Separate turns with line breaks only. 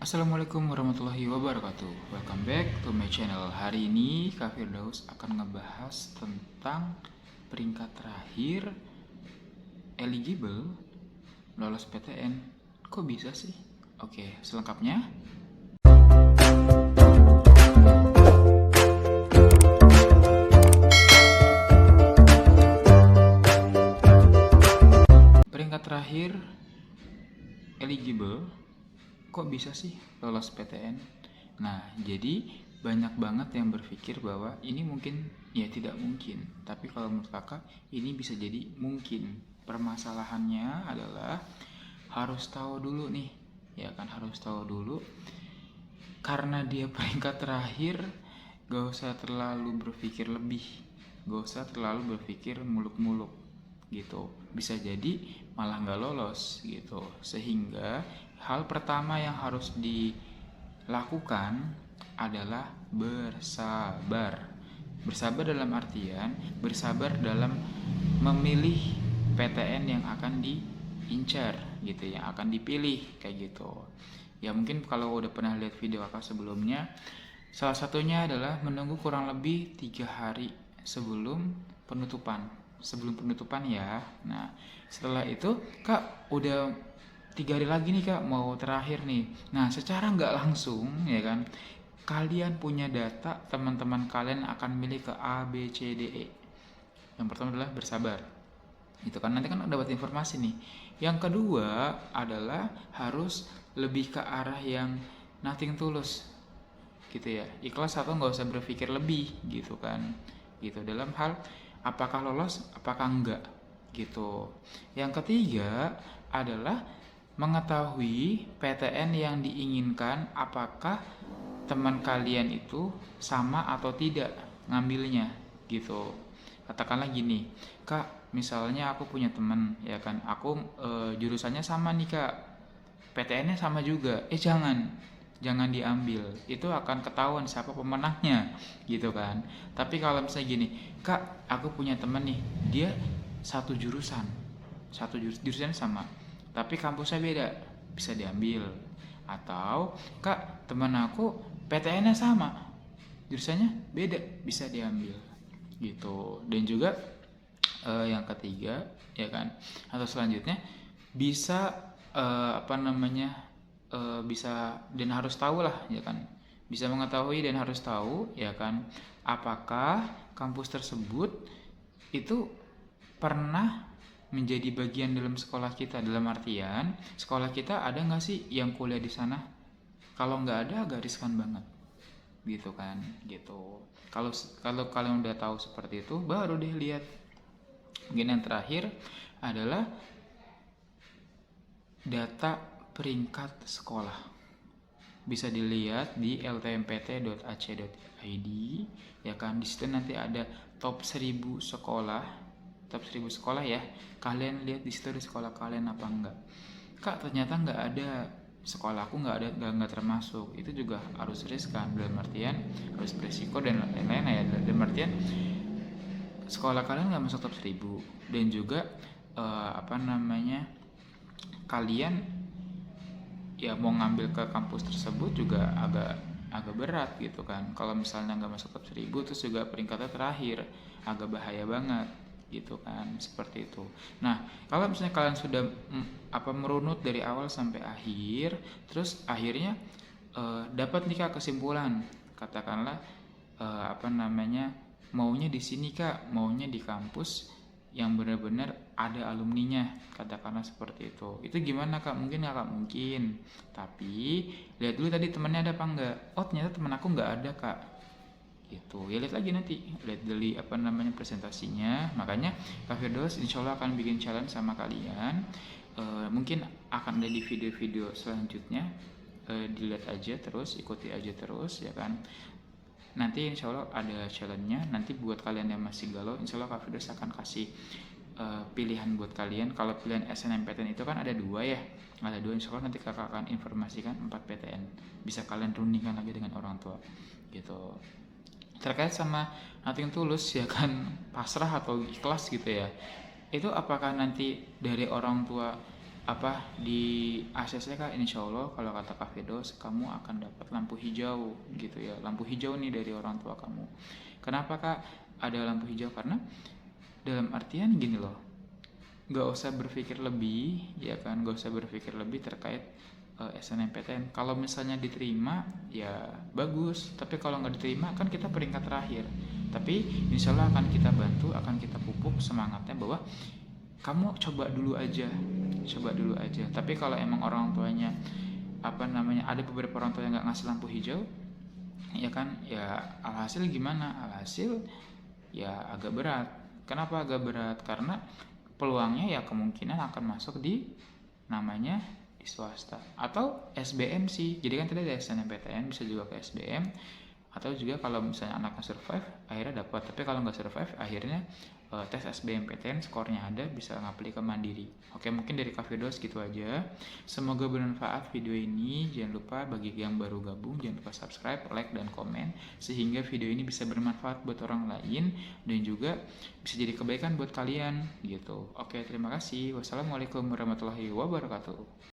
Assalamualaikum warahmatullahi wabarakatuh. Welcome back to my channel. Hari ini Kak Firdaus akan ngebahas tentang peringkat terakhir eligible lolos PTN. Kok bisa sih? Oke, selengkapnya. Peringkat terakhir eligible kok bisa sih lolos PTN? Nah, jadi banyak banget yang berpikir bahwa ini mungkin, ya tidak mungkin. Tapi kalau menurut kakak, ini bisa jadi mungkin. Permasalahannya adalah harus tahu dulu nih, ya kan, harus tahu dulu. Karena dia peringkat terakhir, gak usah terlalu berpikir lebih, gak usah terlalu berpikir muluk-muluk gitu. Bisa jadi malah gak lolos gitu. Sehingga hal pertama yang harus dilakukan adalah bersabar. Bersabar dalam artian bersabar dalam memilih PTN yang akan diincar gitu, yang akan dipilih kayak gitu. Ya mungkin kalau udah pernah lihat video kakak sebelumnya, salah satunya adalah menunggu kurang lebih 3 hari sebelum penutupan. Sebelum penutupan ya. Nah, setelah itu kak udah 3 hari lagi nih kak, mau terakhir nih. Nah, secara nggak langsung ya kan, kalian punya data teman-teman kalian akan milih ke A, B, C, D, E. Yang pertama adalah bersabar. Itu kan nanti kan dapat informasi nih. Yang kedua adalah harus lebih ke arah yang nothing tulus gitu ya, ikhlas atau nggak usah berpikir lebih gitu kan, gitu dalam hal apakah lolos apakah enggak gitu. Yang ketiga adalah mengetahui PTN yang diinginkan, apakah teman kalian itu sama atau tidak ngambilnya gitu. Katakanlah gini kak, misalnya aku punya teman ya kan, aku jurusannya sama nih kak, PTN-nya sama juga, jangan diambil, itu akan ketahuan siapa pemenangnya gitu kan. Tapi kalau misalnya gini kak, aku punya temen nih, dia jurusannya sama tapi kampusnya beda, bisa diambil. Atau kak, temen aku PTN-nya sama, jurusannya beda, bisa diambil gitu. Dan juga yang ketiga ya kan, atau selanjutnya bisa bisa dan harus tahu lah ya kan, bisa mengetahui dan harus tahu ya kan, apakah kampus tersebut itu pernah menjadi bagian dalam sekolah kita, dalam artian sekolah kita ada nggak sih yang kuliah di sana. Kalau nggak ada agak riskan banget gitu kan gitu. Kalau kalian udah tahu seperti itu, baru deh lihat. Mungkin yang terakhir adalah data peringkat sekolah, bisa dilihat di ltmpt.ac.id ya kan. Di situ nanti ada top 1000 sekolah ya. Kalian lihat di situ ada sekolah kalian apa enggak. Kak, ternyata nggak ada, sekolah aku nggak termasuk. Itu juga harus riskan, dalam artian harus beresiko dan lain-lain ya. Dalam artian sekolah kalian nggak masuk top 1000 dan juga kalian ya mau ngambil ke kampus tersebut juga agak berat gitu kan. Kalau misalnya nggak masuk top 1000 terus juga peringkatnya terakhir, agak bahaya banget gitu kan, seperti itu. Nah, kalau misalnya kalian sudah merunut dari awal sampai akhir, terus akhirnya dapat nih kak kesimpulan, katakanlah maunya di sini kak, maunya di kampus yang benar-benar ada alumninya, katakanlah seperti itu. Itu gimana kak? Mungkin ya kak, mungkin. Tapi lihat dulu tadi temannya ada apa enggak. Oh ternyata teman aku enggak ada kak. Gitu. Ya lihat lagi nanti. Lihat dari presentasinya. Makanya Kak Firdaus insya Allah akan bikin challenge sama kalian. Mungkin akan ada di video-video selanjutnya. Dilihat aja terus, ikuti aja terus ya kan. Nanti insya Allah ada challenge-nya. Nanti buat kalian yang masih galau, insya Allah Kak Firdaus akan kasih pilihan buat kalian. Kalau pilihan SNMPTN itu kan ada 2 ya, ada 2. Insya Allah nanti kakak akan informasikan 4 PTN, bisa kalian rundingkan lagi dengan orang tua gitu. Terkait sama nothing tulus ya kan, pasrah atau ikhlas gitu ya, itu apakah nanti dari orang tua di ACC Kak, insya Allah kalau kata Kak Firdaus kamu akan dapat lampu hijau gitu ya, lampu hijau nih dari orang tua kamu. Kenapa Kak ada lampu hijau? Karena dalam artian gini loh, gak usah berpikir lebih ya kan, gak usah berpikir lebih terkait SNMPTN. Kalau misalnya diterima ya bagus, tapi kalau nggak diterima kan kita peringkat terakhir. Tapi insya Allah akan kita bantu, akan kita pupuk semangatnya bahwa kamu coba dulu aja, tapi kalau emang orang tuanya ada beberapa orang tua yang nggak ngasih lampu hijau ya kan, ya alhasil gimana, alhasil ya agak berat. Kenapa agak berat? Karena peluangnya ya kemungkinan akan masuk di namanya di swasta atau SBM sih. Jadi kan tadi ada SNMPTN, bisa juga ke SBM, atau juga kalau misalnya anaknya survive akhirnya dapat. Tapi kalau nggak survive akhirnya tes SBMPTN skornya ada, bisa ngapli ke mandiri. Oke, mungkin dari Kak Firdaus gitu aja. Semoga bermanfaat video ini. Jangan lupa bagi yang baru gabung jangan lupa subscribe, like, dan komen sehingga video ini bisa bermanfaat buat orang lain dan juga bisa jadi kebaikan buat kalian gitu. Oke, terima kasih. Wassalamualaikum warahmatullahi wabarakatuh.